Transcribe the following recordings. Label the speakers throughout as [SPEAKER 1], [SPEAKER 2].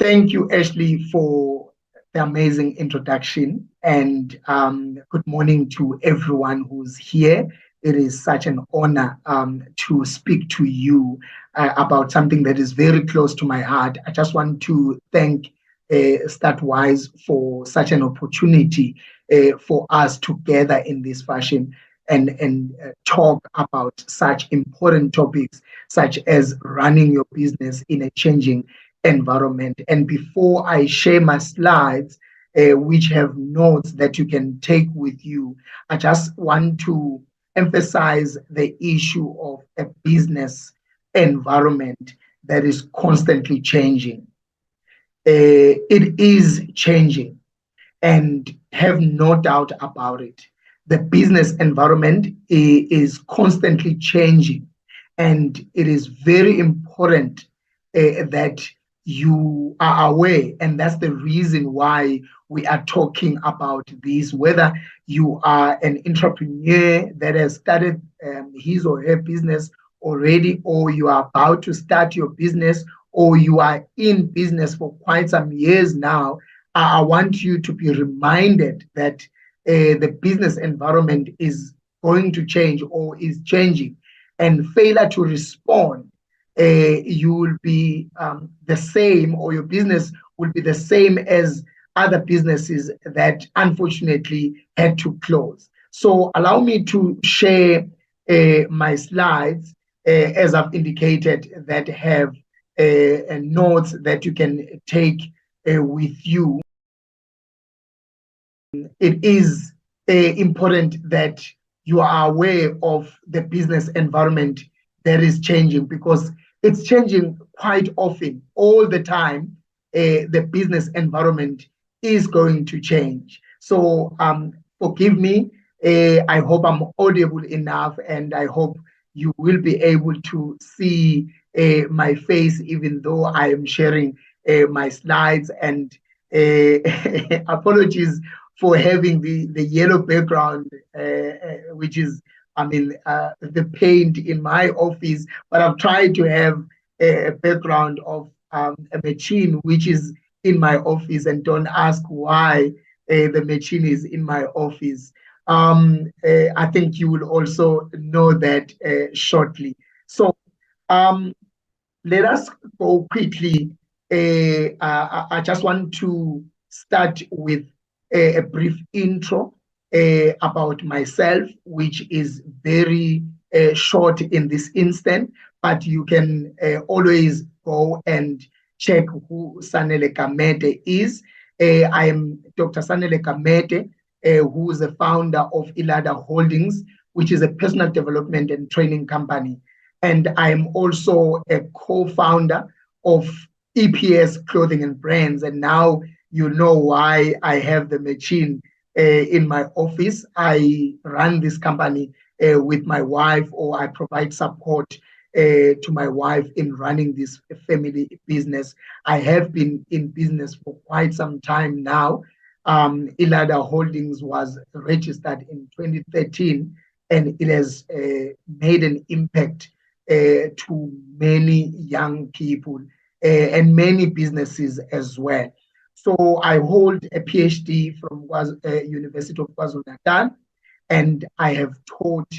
[SPEAKER 1] Thank you, Ashley, for the amazing introduction. And good morning to everyone who's here. It is such an honor to speak to you about something that is very close to my heart. I just want to thank Statwise for such an opportunity for us to gather in this fashion and talk about such important topics, such as running your business in a changing environment. And before I share my slides, which have notes that you can take with you, I just want to emphasize the issue of a business environment that is constantly changing. It is changing, and have no doubt about it. The business environment is constantly changing, and it is very important that you are aware, and that's the reason why we are talking about this. Whether you are an entrepreneur that has started his or her business already, or you are about to start your business, or you are in business for quite some years now, I want you to be reminded that the business environment is going to change or is changing, and failure to respond, you will be the same, or your business will be the same as other businesses that unfortunately had to close. So allow me to share my slides, as I've indicated, that have notes that you can take with you. It is important that you are aware of the business environment that is changing, because it's changing quite often. All the time, the business environment is going to change. So forgive me. I hope I'm audible enough, and I hope you will be able to see my face, even though I am sharing my slides. And apologies for having the yellow background, which is, the paint in my office, but I've tried to have a background of a machine which is in my office, and don't ask why the machine is in my office. I think you will also know that shortly. So let us go quickly. I just want to start with a brief intro about myself, which is very short in this instant, but you can always go and check who Sanele Kamete is. I am Dr. Sanele Kamete, who is the founder of Ilada Holdings, which is a personal development and training company. And I am also a co-founder of EPS Clothing and Brands. And now you know why I have the machine in my office. I run this company with my wife, or I provide support to my wife in running this family business. I have been in business for quite some time now. Ilada Holdings was registered in 2013, and it has made an impact to many young people and many businesses as well. So I hold a PhD from University of KwaZulu-Natal, and I have taught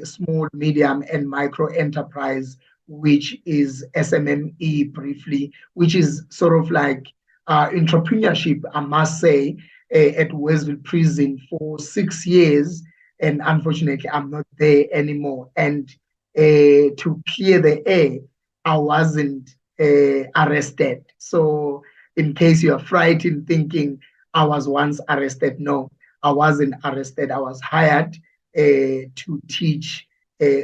[SPEAKER 1] small, medium, and micro enterprise, which is SMME briefly, which is sort of like entrepreneurship, I must say, at Westville Prison for 6 years. And unfortunately, I'm not there anymore. And to clear the air, I wasn't arrested. So in case you are frightened thinking I was once arrested, no, I wasn't arrested. I was hired to teach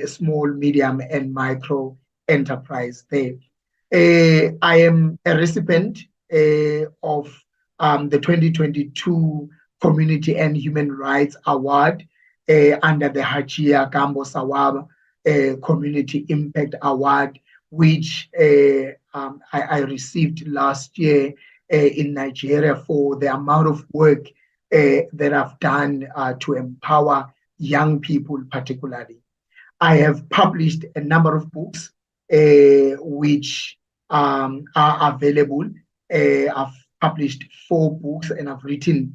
[SPEAKER 1] small, medium, and micro enterprise there. I am a recipient of the 2022 Community and Human Rights Award under the Hajia Gambo Sawaba Community Impact Award, which I received last year in Nigeria for the amount of work that I've done to empower young people particularly. I have published a number of books which are available I've published 4 books, and I've written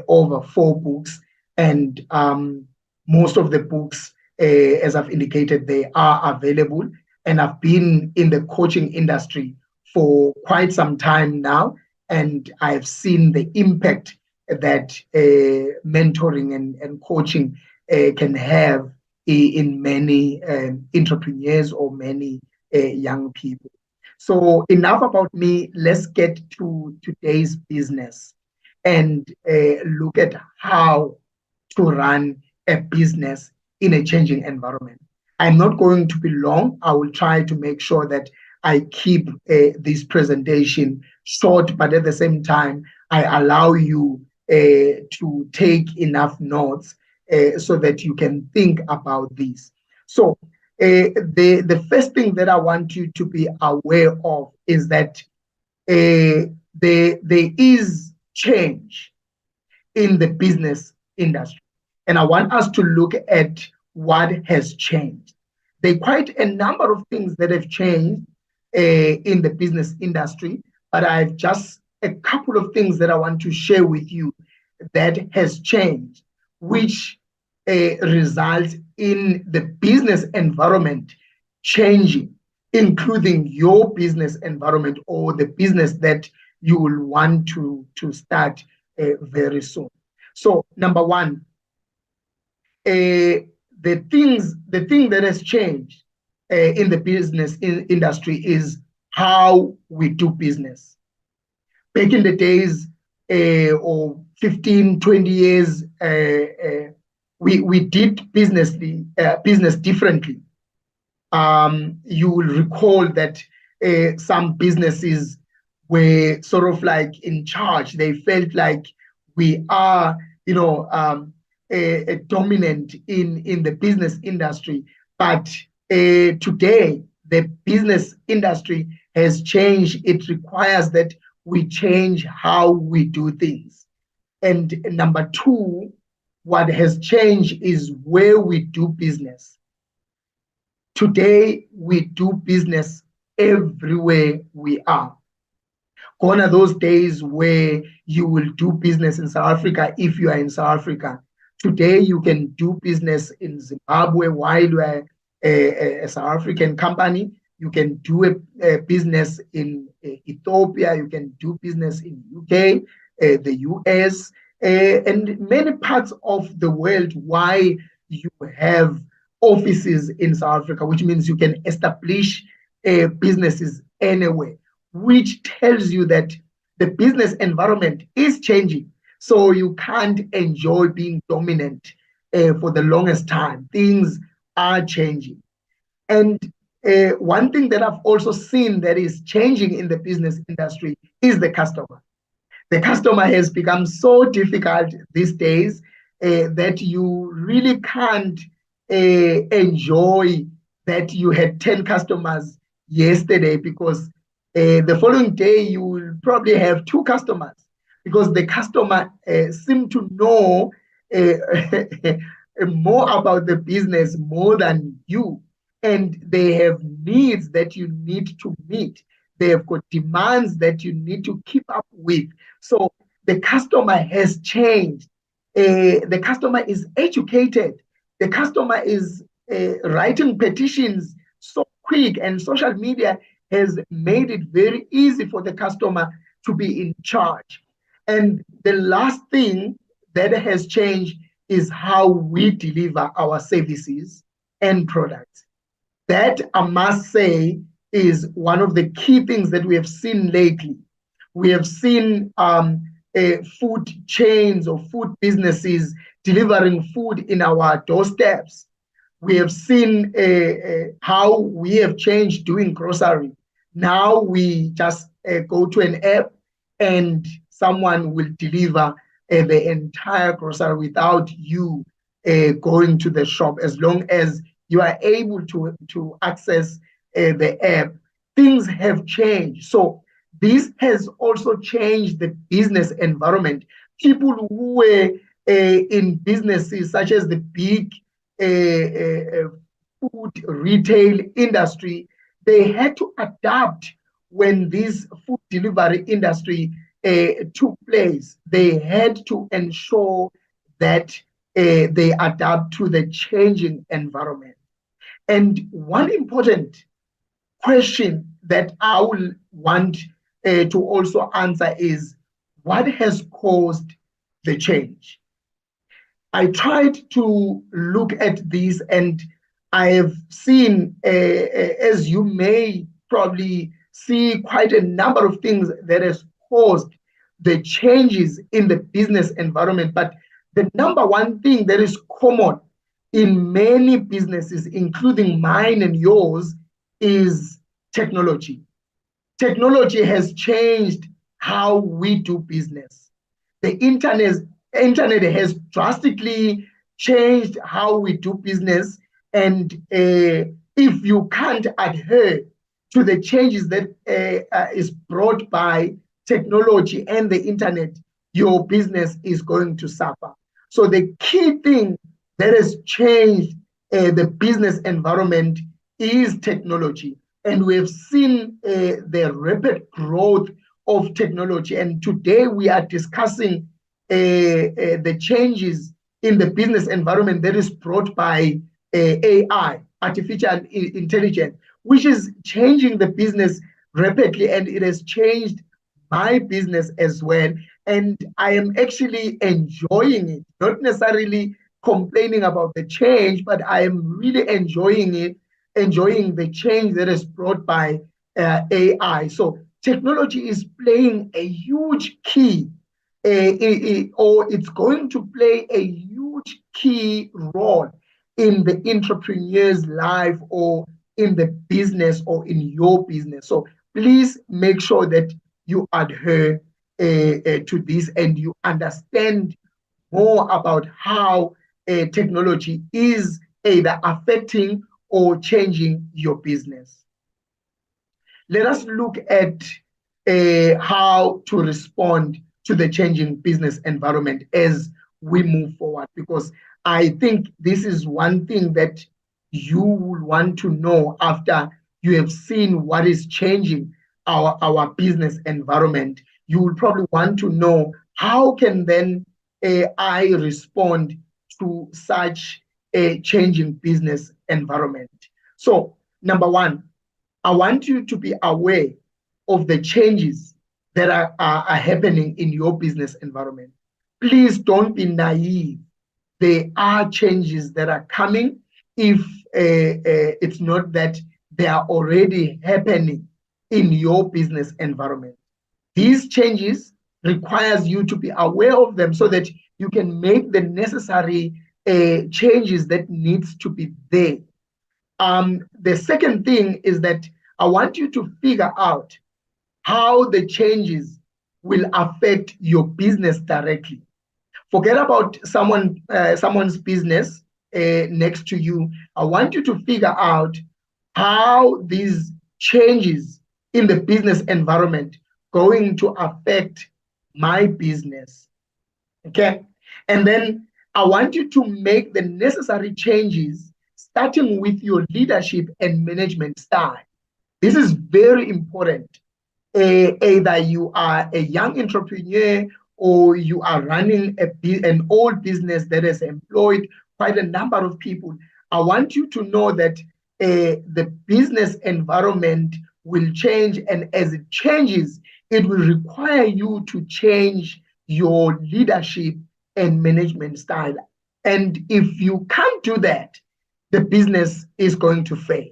[SPEAKER 1] over 4 books. And most of the books, as I've indicated, they are available. And I've been in the coaching industry for quite some time now, and I've seen the impact that mentoring and coaching can have in many entrepreneurs or many young people. So enough about me. Let's get to today's business and look at how to run a business in a changing environment. I'm not going to be long. I will try to make sure that I keep this presentation short, but at the same time, I allow you to take enough notes so that you can think about this. So, the first thing that I want you to be aware of is that there is change in the business industry. And I want us to look at what has changed. There are quite a number of things that have changed in the business industry, but I've just a couple of things that I want to share with you that has changed, which results in the business environment changing, including your business environment or the business that you will want to start very soon. So, number one, the thing that has changed in the business industry is how we do business. Back in the days, or 15, 20 years, we did business differently. You will recall that some businesses were sort of like in charge. They felt like we are, dominant in the business industry. But today, the business industry has changed. It requires that we change how we do things. And number two, what has changed is where we do business. Today, we do business everywhere we are. Gone are those days where you will do business in South Africa if you are in South Africa. Today, you can do business in Zimbabwe while you are a South African company. You can do a business in Ethiopia. You can do business in UK, the US, and many parts of the world. Why you have offices in South Africa, which means you can establish businesses anywhere, which tells you that the business environment is changing. So you can't enjoy being dominant for the longest time. Things are changing. And one thing that I've also seen that is changing in the business industry is the customer. The customer has become so difficult these days that you really can't enjoy that you had 10 customers yesterday, because the following day you will probably have 2 customers, because the customer seem to know more about the business more than you, and they have needs that you need to meet. They have got demands that you need to keep up with. So the customer has changed. The customer is educated. The customer is writing petitions so quick, and social media has made it very easy for the customer to be in charge. And the last thing that has changed is how we deliver our services and products. That, I must say, is one of the key things that we have seen lately. We have seen food chains or food businesses delivering food in our doorsteps. We have seen how we have changed doing grocery. Now we just go to an app and someone will deliver the entire grocery without you going to the shop. As long as you are able to access the app, things have changed. So this has also changed the business environment. People who were in businesses such as the big food retail industry, they had to adapt when this food delivery industry took place, they had to ensure that they adapt to the changing environment. And one important question that I will want to also answer is, what has caused the change? I tried to look at this, and I have seen, as you may probably see, quite a number of things that has caused the changes in the business environment. But the number one thing that is common in many businesses, including mine and yours, is technology. Technology has changed how we do business. The internet has drastically changed how we do business. And if you can't adhere to the changes that is brought by technology and the internet, your business is going to suffer. So the key thing that has changed the business environment is technology. And we have seen the rapid growth of technology. And today we are discussing the changes in the business environment that is brought by AI, artificial intelligence, which is changing the business rapidly, and it has changed my business as well. And I am actually enjoying it, not necessarily complaining about the change, but I am really enjoying it, enjoying the change that is brought by AI. So technology is playing a huge key, or it's going to play a huge key role in the entrepreneur's life, or in the business, or in your business. So please make sure that you adhere to this, and you understand more about how technology is either affecting or changing your business. Let us look at how to respond to the changing business environment as we move forward, because I think this is one thing that you will want to know after you have seen what is changing our business environment. You will probably want to know, how can then I respond to such a changing business environment? So, number one, I want you to be aware of the changes that are happening in your business environment. Please don't be naive. There are changes that are coming, if it's not that they are already happening in your business environment. These changes requires you to be aware of them, so that you can make the necessary changes that needs to be there. The second thing is that I want you to figure out how the changes will affect your business directly. Forget about someone's business next to you. I want you to figure out how these changes in the business environment going to affect my business. Okay? And then I want you to make the necessary changes, starting with your leadership and management style. This is very important. Either you are a young entrepreneur, or you are running an old business that has employed quite a number of people. I want you to know that the business environment will change, and as it changes, it will require you to change your leadership and management style. And if you can't do that, the business is going to fail.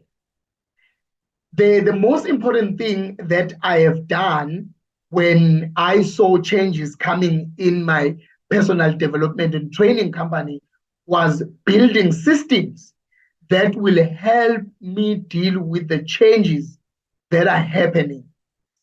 [SPEAKER 1] The most important thing that I have done when I saw changes coming in my personal development and training company was building systems that will help me deal with the changes that are happening.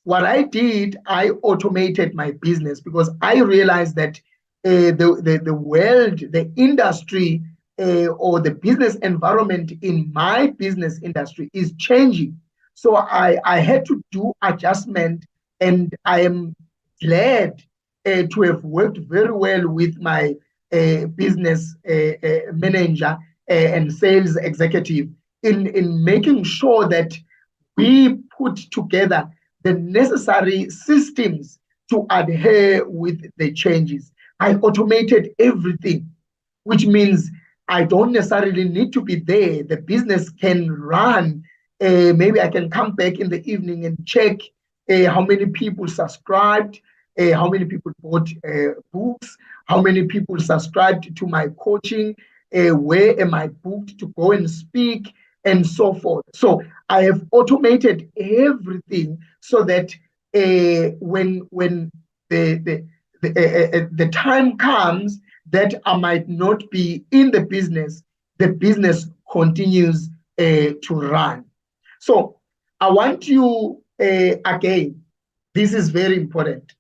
[SPEAKER 1] What I did, I automated my business, because I realized that the world, the industry, or the business environment in my business industry is changing. So I had to do adjustment, and I am glad to have worked very well with my business manager and sales executive in making sure that we put together the necessary systems to adhere with the changes. I automated everything, which means I don't necessarily need to be there. The business can run. Maybe I can come back in the evening and check how many people subscribed, how many people bought books, how many people subscribed to my coaching, where am I booked to go and speak, and so forth. So I have automated everything so that when the time comes that I might not be in the business continues to run. So I want you, again, this is very important.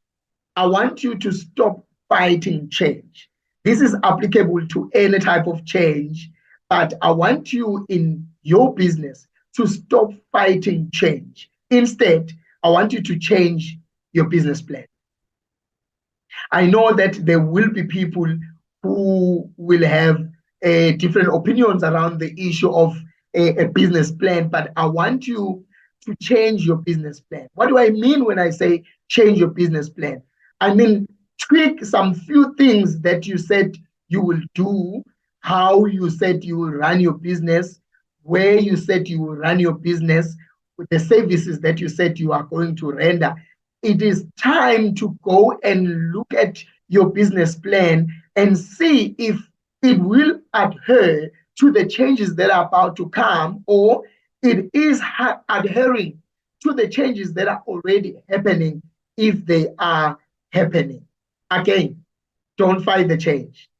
[SPEAKER 1] I want you to stop fighting change. This is applicable to any type of change, but I want you in your business to stop fighting change. Instead, I want you to change your business plan. I know that there will be people who will have different opinions around the issue of a business plan, but I want you to change your business plan. What do I mean when I say change your business plan? I mean, tweak some few things that you said you will do, how you said you will run your business, where you said you will run your business, with the services that you said you are going to render. It is time to go and look at your business plan and see if it will adhere to the changes that are about to come, or it is adhering to the changes that are already happening, if they are happening. Again, don't fight the change.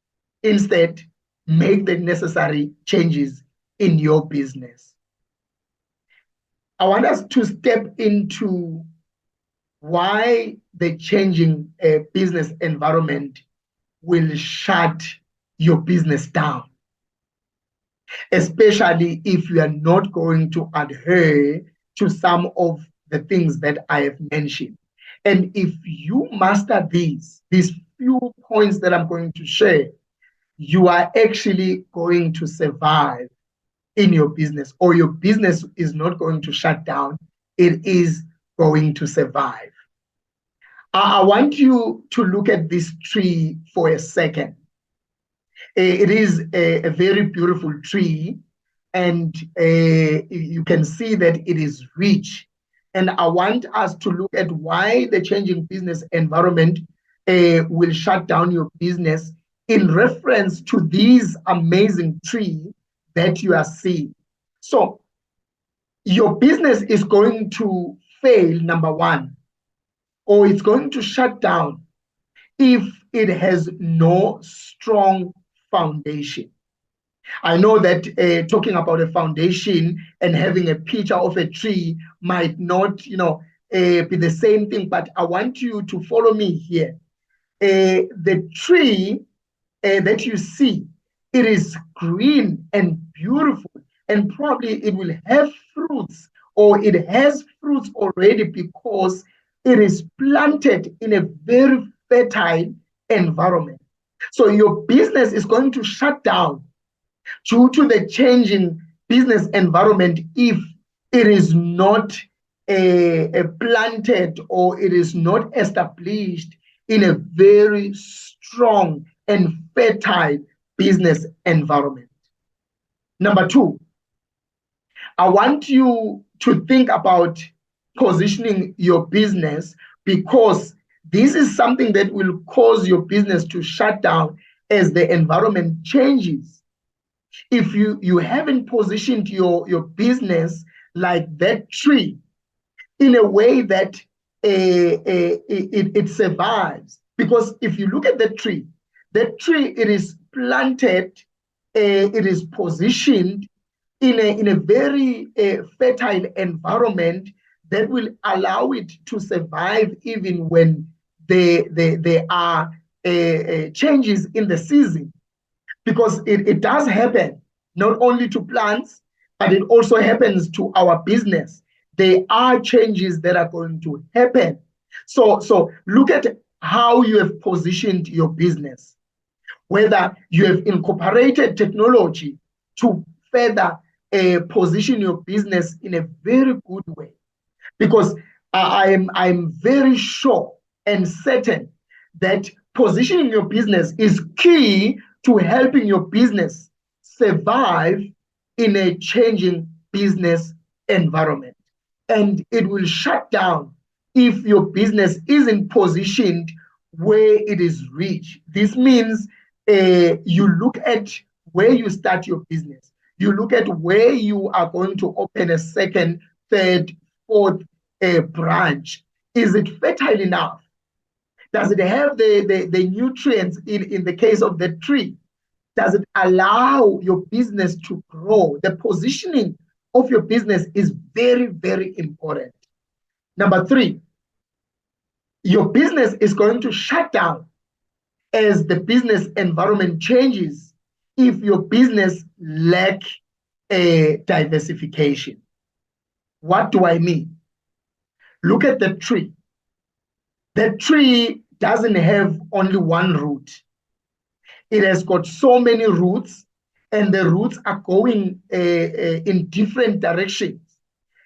[SPEAKER 1] Instead, make the necessary changes in your business. I want us to step into why the changing business environment will shut your business down, especially if you are not going to adhere to some of the things that I have mentioned. And if you master these few points that I'm going to share, you are actually going to survive in your business, or your business is not going to shut down. It is going to survive. I want you to look at this tree for a second. It is a very beautiful tree, and you can see that it is rich. And I want us to look at why the changing business environment will shut down your business in reference to these amazing trees that you are seeing. So your business is going to fail, number one, or it's going to shut down if it has no strong foundation. I know that talking about a foundation and having a picture of a tree might not, be the same thing, but I want you to follow me here. The tree that you see, it is green and beautiful, and probably it will have fruits, or it has fruits already, because it is planted in a very fertile environment. So your business is going to shut down due to the changing business environment if it is not planted, or it is not established in a very strong and fertile business environment. Number two, I want you to think about positioning your business, because this is something that will cause your business to shut down as the environment changes. If you haven't positioned your business like that tree in a way that it survives, because if you look at that tree, it is planted, it is positioned in a very fertile environment that will allow it to survive even when there are changes in the season. Because it does happen not only to plants, but it also happens to our business. There are changes that are going to happen. So look at how you have positioned your business, whether you have incorporated technology to further position your business in a very good way. Because I'm very sure and certain that positioning your business is key to helping your business survive in a changing business environment. And it will shut down if your business isn't positioned where it is rich. This means you look at where you start your business. You look at where you are going to open a second, third, fourth branch. Is it fertile enough? Does it have the nutrients in the case of the tree? Does it allow your business to grow? The positioning of your business is very, very important. Number three, your business is going to shut down as the business environment changes if your business lack a diversification. What do I mean? Look at the tree. The tree doesn't have only one root. It has got so many roots, and the roots are going in different directions.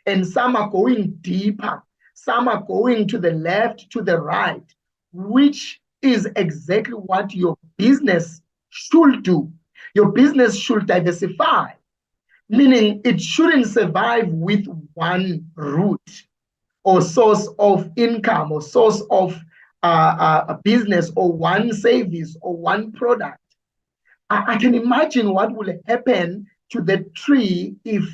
[SPEAKER 1] And some are going deeper, some are going to the left, to the right, which is exactly what your business should do. Your business should diversify, meaning it shouldn't survive with one root or source of income or source of a business or one service or one product. I can imagine what will happen to the tree if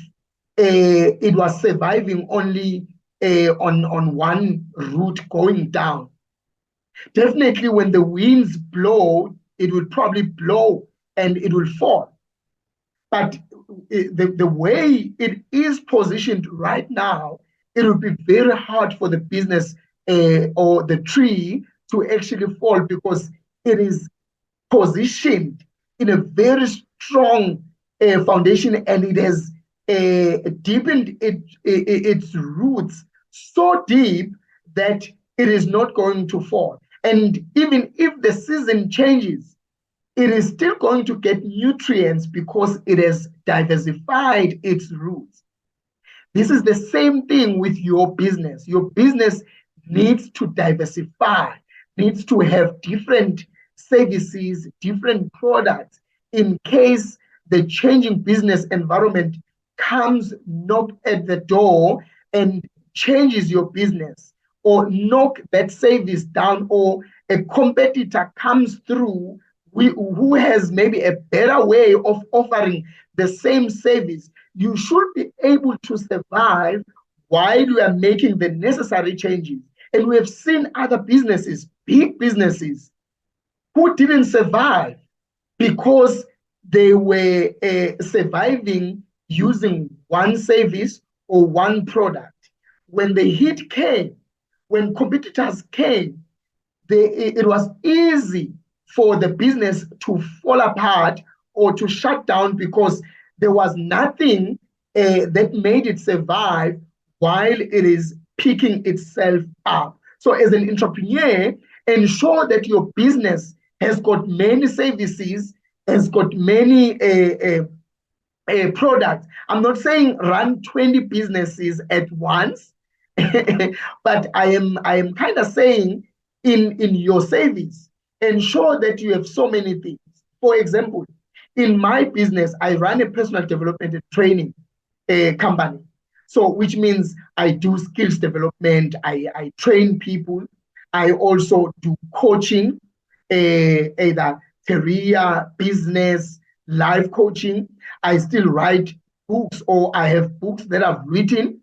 [SPEAKER 1] it was surviving only on one root going down. Definitely, when the winds blow, it will probably blow and it will fall. But the way it is positioned right now, it will be very hard for the business or the tree to actually fall because it is positioned in a very strong foundation, and it has deepened its roots so deep that it is not going to fall. And even if the season changes, it is still going to get nutrients because it has diversified its roots. This is the same thing with your business. Your business needs to diversify, needs to have different services, different products, in case the changing business environment comes, knock at the door and changes your business, or knock that service down, or a competitor comes through who has maybe a better way of offering the same service. You should be able to survive while you are making the necessary changes. And we have seen other businesses, big businesses, who didn't survive because they were surviving using one service or one product. When the heat came, when competitors came, it was easy for the business to fall apart or to shut down because there was nothing that made it survive while it is picking itself up. So as an entrepreneur, ensure that your business has got many services, has got many products. I'm not saying run 20 businesses at once, but I am kind of saying in your service, ensure that you have so many things. For example, in my business, I run a personal development and training company. So, which means I do skills development, I train people, I also do coaching, either career, business, life coaching. I still write books, or I have books that I've written.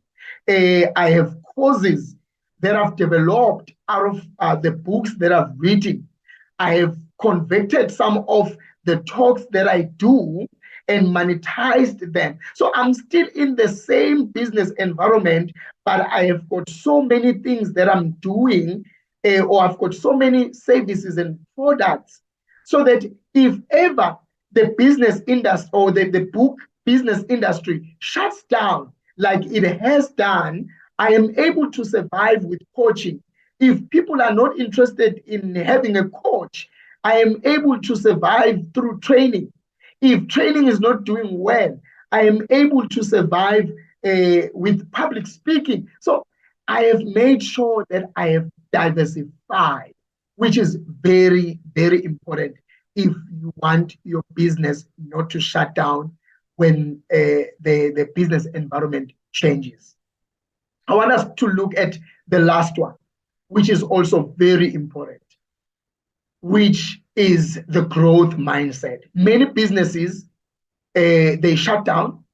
[SPEAKER 1] I have courses that I've developed out of the books that I've written. I have converted some of the talks that I do and monetized them. So I'm still in the same business environment, but I have got so many things that I'm doing, or I've got so many services and products, so that if ever the business industry or the book business industry shuts down like it has done, I am able to survive with coaching. If people are not interested in having a coach, I am able to survive through training. If training is not doing well, I am able to survive with public speaking. So I have made sure that I have diversified, which is very, very important if you want your business not to shut down when the business environment changes. I want us to look at the last one, which is also very important, which is the growth mindset. Many businesses, they shut down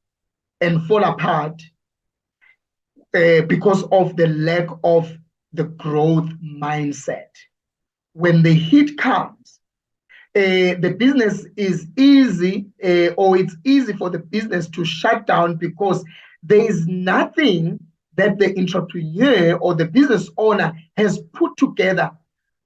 [SPEAKER 1] and fall apart because of the lack of the growth mindset. When the heat comes, the business is easy, or it's easy for the business to shut down because there is nothing that the entrepreneur or the business owner has put together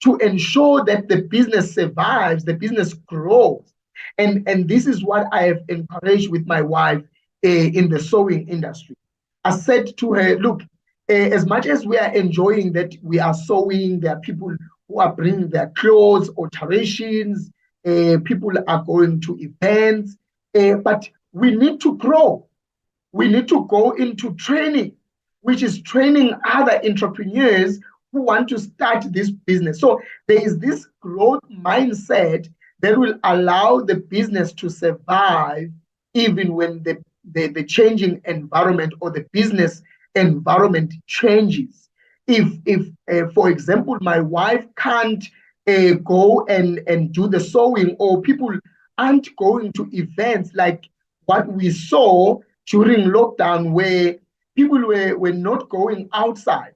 [SPEAKER 1] to ensure that the business survives, the business grows. And this is what I have encouraged with my wife in the sewing industry. I said to her, look, as much as we are enjoying that we are sewing, there are people who are bringing their clothes, alterations, people are going to events, but we need to grow. We need to go into training, which is training other entrepreneurs who want to start this business. So there is this growth mindset that will allow the business to survive even when the changing environment or the business environment changes. If for example, my wife can't go and do the sewing, or people aren't going to events like what we saw during lockdown, where people were not going outside,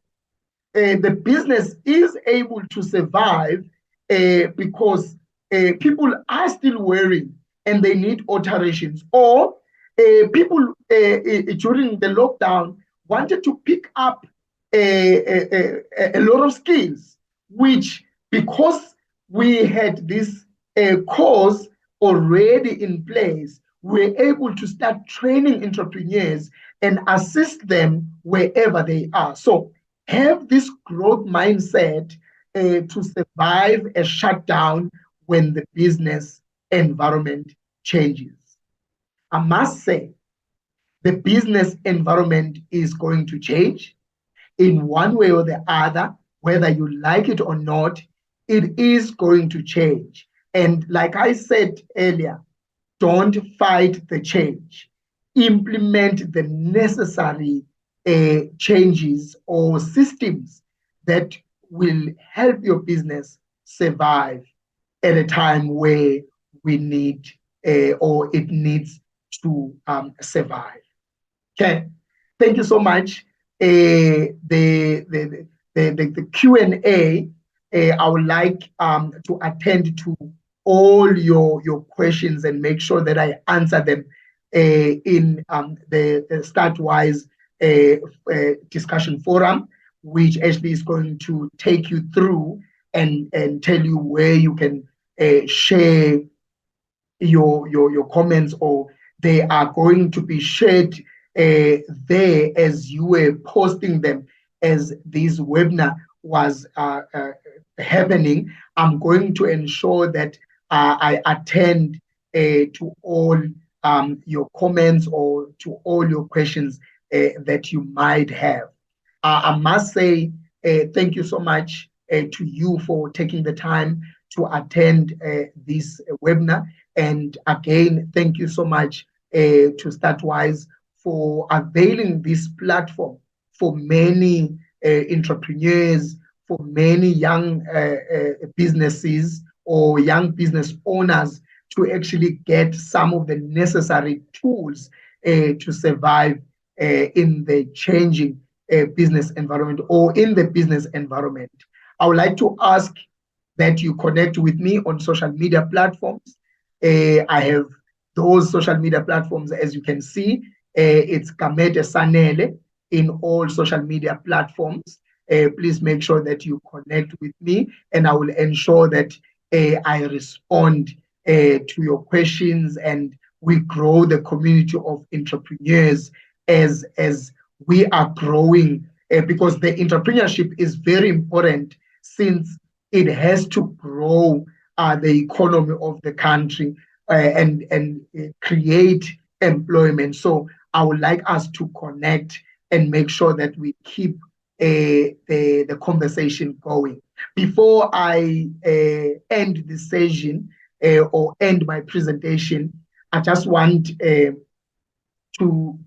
[SPEAKER 1] the business is able to survive because people are still wearing and they need alterations. Or people during the lockdown wanted to pick up a lot of skills, which, because we had this course already in place, we're able to start training entrepreneurs and assist them wherever they are. So have this growth mindset to survive a shutdown when the business environment changes. I must say, the business environment is going to change in one way or the other, whether you like it or not. It is going to change. And like I said earlier, don't fight the change. Implement the necessary changes or systems that will help your business survive at a time where we need or it needs to survive. Okay, thank you so much. The Q&A, I would like to attend to all your questions and make sure that I answer them in the StartWise discussion forum, which actually is going to take you through and tell you where you can share your comments, or they are going to be shared there as you were posting them as this webinar was happening. I'm going to ensure that I attend to all your comments or to all your questions that you might have. I must say thank you so much to you for taking the time to attend this webinar. And again, thank you so much to StartWise for availing this platform for many entrepreneurs, for many young businesses or young business owners to actually get some of the necessary tools to survive in the changing business environment or in the business environment. I would like to ask that you connect with me on social media platforms. I have those social media platforms, as you can see. It's Kamete Sanele in all social media platforms. Please make sure that you connect with me, and I will ensure that I respond to your questions, and we grow the community of entrepreneurs as we are growing, because the entrepreneurship is very important, since it has to grow the economy of the country and create employment. So I would like us to connect and make sure that we keep the conversation going. Before I end the session or end my presentation, I just want to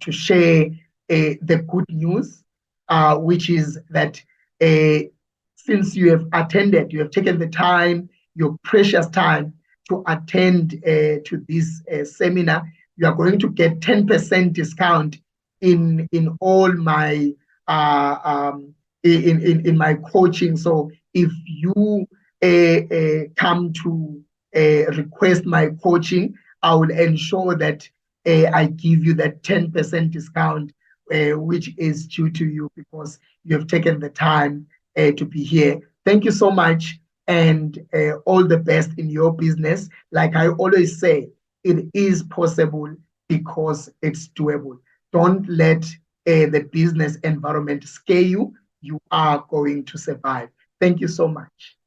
[SPEAKER 1] share the good news, which is that since you have attended, you have taken the time, your precious time to attend to this seminar, you are going to get 10% discount in all my in my coaching. So if you come to request my coaching, I will ensure that I give you that 10% discount, which is due to you because you have taken the time to be here. Thank you so much, and all the best in your business. Like I always say, it is possible because it's doable. Don't let the business environment scare you. You are going to survive. Thank you so much.